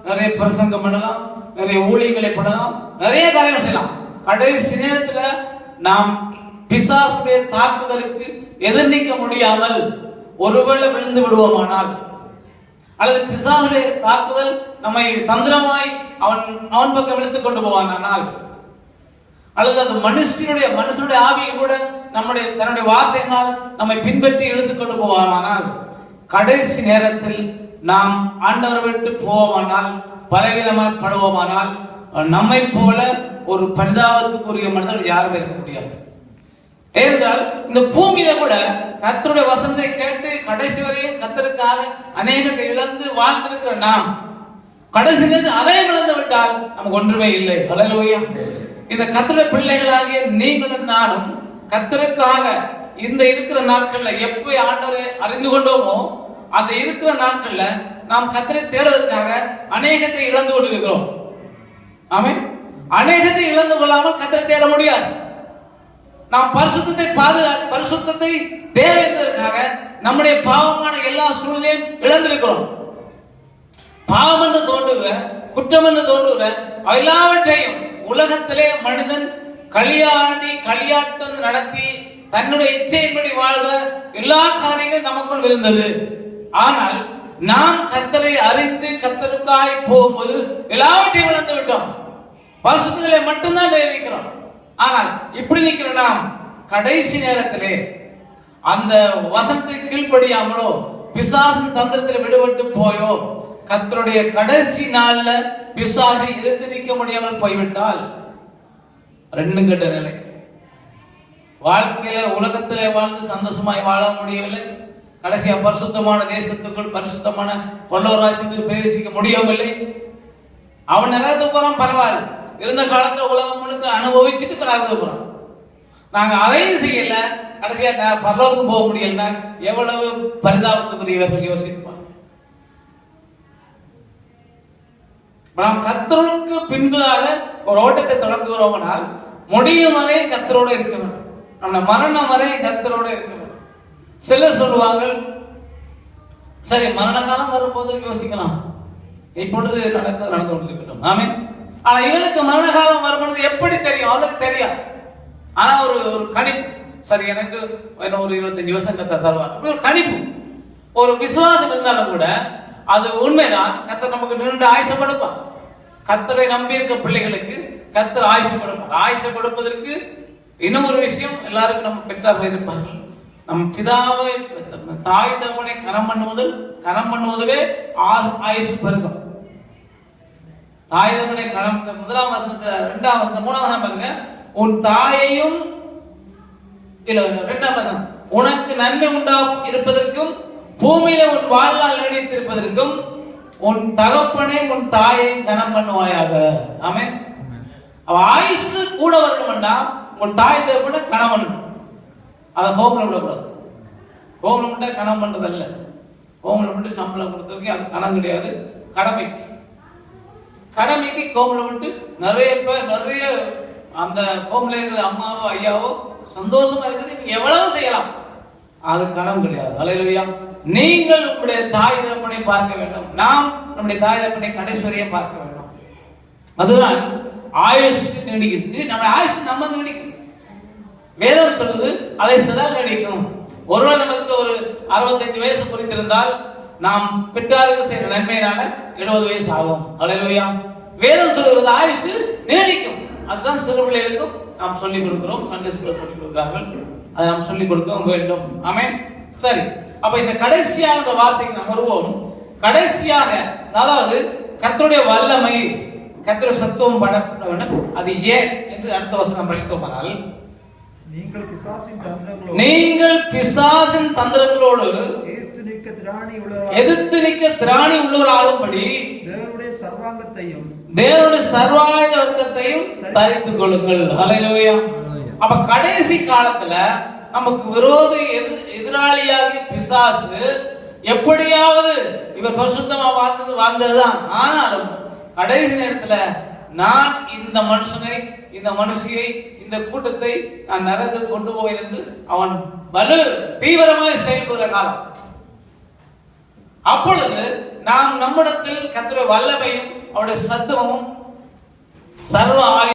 நிறைய பிரசங்கம் பண்ணலாம், நிறைய ஊழியங்களை பண்ணலாம், நிறைய காரியம் செய்யலாம். கடைசி நேரத்துல நாம் பிசாசுடைய தாக்குதலுக்கு எதிர்நீக்க முடியாமல் ஒருவேளை விழுந்து விடுவோமானால், அல்லது பிசாசுடைய தாக்குதல் நம்மை தந்திரமாய் அவன் பக்கம் இழுத்துக் கொண்டு போவானால், அல்லது அந்த மனுஷனுடைய ஆவியை கூட தன்னுடைய வார்த்தைகளால் நம்மை பின்பற்றி இழுத்துக் கொண்டு போவானால், கடைசி நேரத்தில் நாம் ஆண்டவரை விட்டு போவோமானால், பலவீனமாய் படுவோமானால், நம்மை போல ஒரு பரிதாபத்துக்குரிய மனிதர்கள் யாரும் இருக்க முடியாது. ஏனென்றால் இந்த பூமியில கூட கர்த்தருடைய வசனத்தை கேட்டு கடைசி வரையும் கர்த்தருக்காக அநேகத்தை இழந்து வாழ்ந்திருக்கிற நாம் கடைசி நேரத்தில் அதை இழந்து விட்டால் நமக்கு ஒன்றுமே இல்லை. ஹல்லேலூயா. இந்த கர்த்தருடைய பிள்ளைகளாகிய நீங்களும் நானும் கர்த்தருக்காக இந்த இருக்கிற நாட்கள்ல எப்போ ஆண்டவரை அறிந்து கொண்டோமோ அந்த இருக்கிற நாட்கள்ல நாம் கர்த்தரை தேடுவதற்காக அநேகத்தை இழந்து கொண்டிருக்கிறோம். ஆமென். அநேகத்தை இழந்து கொள்ளாமல் கர்த்தரை தேட முடியாது. நாம் பரிசுத்தத்தை தேவை என்பதற்காக நம்முடைய பாவமான எல்லா சூழ்நிலையும் இழந்திருக்கிறோம். பாவம் என்று தோன்றுகிற, குற்றம் என்று தோன்றுகிற எல்லாவற்றையும் உலகத்திலே மனிதன் களியாட்டம் நடத்தி தன்னுடைய இச்சையின்படி வாழ்கிற எல்லா காரியங்களும் நமக்குள் இருந்தது. ஆனால் நாம் கர்த்தரை அறிந்து கர்த்தருக்காய் போகும்போது எல்லாவற்றையும் இழந்து விட்டோம். பரிசுத்தத்திலே மட்டும்தான் நிற்கிறோம். ஆனால் இப்படி நிற்கிற நாம் கடைசி நேரத்திலே அந்த வசனத்தை கீழ்ப்படியாமலோ பிசாசின் தந்திரத்தில் விடுபட்டு போயோ கர்த்தருடைய கடைசி நாள்ல பிசாசை எதிர்த்து நிற்க முடியாமல் போய்விட்டால் ரெண்டும் கெட்ட நிலை. வாழ்க்கையில உலகத்திலே வாழ்ந்து சந்தோஷமாய் வாழ முடியவில்லை, கடைசியா பரிசுத்தமான தேசத்துக்குள் பரிசுத்தமான பல்லவராஜ்யத்தில் பிரவேசிக்க முடியவில்லை. அவன் நிறைய போறான், பரவாயில்ல, இருந்த காலத்துல உலகம் முழுக்க அனுபவிச்சுட்டு பிறகு போறோம். நாங்க அதையும் செய்யல, கடைசியா பரலோகத்துக்கு போக முடியலன்னா எவ்வளவு பரிதாபத்துக்குரியவர்கள் யோசிப்பாங்க. நாம் கர்த்தருக்கு பின்பதாக ஒரு ஓட்டத்தை தொடங்குகிறோம்னால் முடியும் வரை கர்த்தரோடு இருக்க வேண்டும், நம்ம மரணம் வரை கர்த்தரோடு இருக்க வேண்டும். சிலர் சொல்லுவாங்க, சரி மரண காலம் வரும்போது யோசிக்கலாம், இப்பொழுது நடந்து கொண்டிருக்கட்டும். ஆமென். ஆனா இவனுக்கு மரண காலம் வரும்போது எப்படி தெரியும்? அவனுக்கு தெரியாது. ஆனா ஒரு கணிப்பு, சரி எனக்கு ஒரு 25 வருஷம் கர்த்தர் தருவார், அப்படி ஒரு கணிப்பு, ஒரு விசுவாசம் இருந்தாலும் கூட அது உண்மைதான். கர்த்தர் நமக்கு நீண்ட ஆயுசை கொடுப்பார். கர்த்தரை நம்பி இருக்க பிள்ளைகளுக்கு கர்த்தர் ஆயுசை கொடுப்பார். ஆயுசை கொடுப்பதற்கு இன்னும் ஒரு விஷயம், எல்லாருக்கும் நம்ம பெற்றார்கள் இருப்பார்கள். நம் பிதாவை தாய் தகவனை கனம் பண்ணுவதுவே ஆயுசு பெருகும். தாய் தகவனை கனம், முதலாம் வசனத்துல 2ஆம் வசனம் 3ஆம் வசனம் பாருங்க, உன் தாயையும் இல்ல 2ஆம் வசனம், உனக்கு நன்மை உண்டா இருப்பதற்கும் பூமியில உன் வாழ்நாள் நீடித்திருப்பதற்கும் உன் தகப்பனை உன் தாயை கனம் பண்ணுவாயாக. ஆமென். அவ ஆயுசு கூட வரணும்னா உன் தாய் தகப்பனை கனம் பண்ணணும். அதை ஹோம்ல விடக்கூடாது. ஹோம்ல மட்டும் கனம் பண்றது அல்ல, ஹோம்ல மட்டும் சம்பளம் கொடுத்தவங்க அது கணம் கிடையாது. கடமைக்கு கோமலை விட்டு நிறைய அந்த கோமலை இருக்கிற அம்மாவோ ஐயாவோ சந்தோஷமா இருக்குது, நீங்க எவ்வளவு செய்யலாம், அது கணம் கிடையாது. அல்லேலூயா. நீங்கள் உங்களுடைய தாய் தகப்பனை பார்க்க வேண்டும், நாம் நம்முடைய தாய் தகப்பனை கடைசி வரையும் பார்க்க வேண்டும். அதுதான் ஆயுஷ் நீடிக்கிறது. நம்ம ஆயுஷ் நம்ம நீடிக்கும். வேதம் சொல்லுது அதை சதா நீடிக்கும். ஒருவேளை நமக்கு ஒரு 65 வயசு புரிந்திருந்தால் நாம் பெற்றாருக்கு செய்யற நன்மையினால 70 வயசு ஆகும். அல்லேலூயா. வேதம் சொல்லுகிறது ஆயுசு நீடிக்கும். அதுதான் சிறு பிள்ளைகளுக்கும் நாம் சொல்லிக் கொடுக்கிறோம். சண்டே ஸ்கூல்ல சொல்லிக் கொடுக்கிறார்கள், அதை நாம் சொல்லிக் கொடுக்க வேண்டும். ஆமென். சரி, அப்ப இந்த கடைசியாக வார்த்தைக்கு நாம் வருவோம். கடைசியாக, அதாவது கர்த்தருடைய வல்லமை, கர்த்தருடைய சத்துவம் பட வேண்டும். அது ஏன் என்று அடுத்த வசனம் படித்தோமானால், நீங்கள் பிசாசின் தந்திரங்களோடு எதிர்த்து நிற்க திராணி உள்ளவர்களாகும்படி தேவனுடைய சர்வாயுத வர்க்கத்தையும் தரித்துக் கொள்ளுங்கள். ஹல்லேலூயா. அப்ப கடைசி காலத்துல நமக்கு எதிராளியாகி பிசாசு எப்படியாவது இவர் பரிசுத்தமா வாழ்ந்ததுதான். ஆனாலும் கடைசி நேரத்துல நான் இந்த மனுஷனை, இந்த மனுஷியை, இந்த கூட்டத்தை நான் நரகத்துக்கு கொண்டு போவேன் என்று அவன் தீவிரமாக செயல்படுகிற காலம். அப்பொழுது நாம் நம்மிடத்தில் கர்த்தருடைய வல்லமையும் அவருடைய சத்துவமும் சர்வ